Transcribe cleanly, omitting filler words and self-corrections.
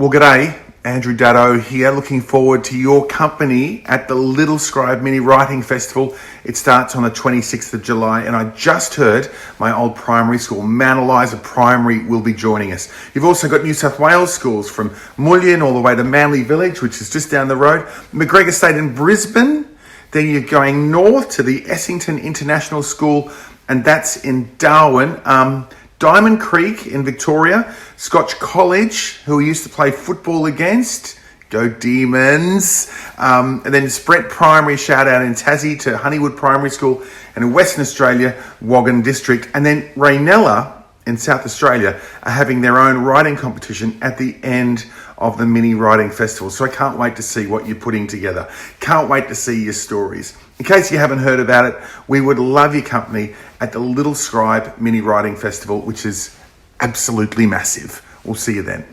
Well, g'day, Andrew Daddo here, looking forward to your company at the Littlescribe Mini-Writing Festival. It starts on the 26th of July, and I just heard my old primary school, Mount Eliza Primary, will be joining us. You've also got New South Wales schools from Mullion all the way to Manly Village, which is just down the road, McGregor State in Brisbane. Then you're going north to the Essington International School, and that's in Darwin. Diamond Creek in Victoria, Scotch College, who we used to play football against. Go Demons. And then Sprent Primary, shout out in Tassie to Honeywood Primary School. And in Western Australia, Waggon District. And then Raynella in South Australia are having their own writing competition at the end of the Mini Writing Festival. So I can't wait to see what you're putting together. Can't wait to see your stories. In case you haven't heard about it, we would love your company at the Littlescribe Mini Writing Festival, which is absolutely massive. We'll see you then.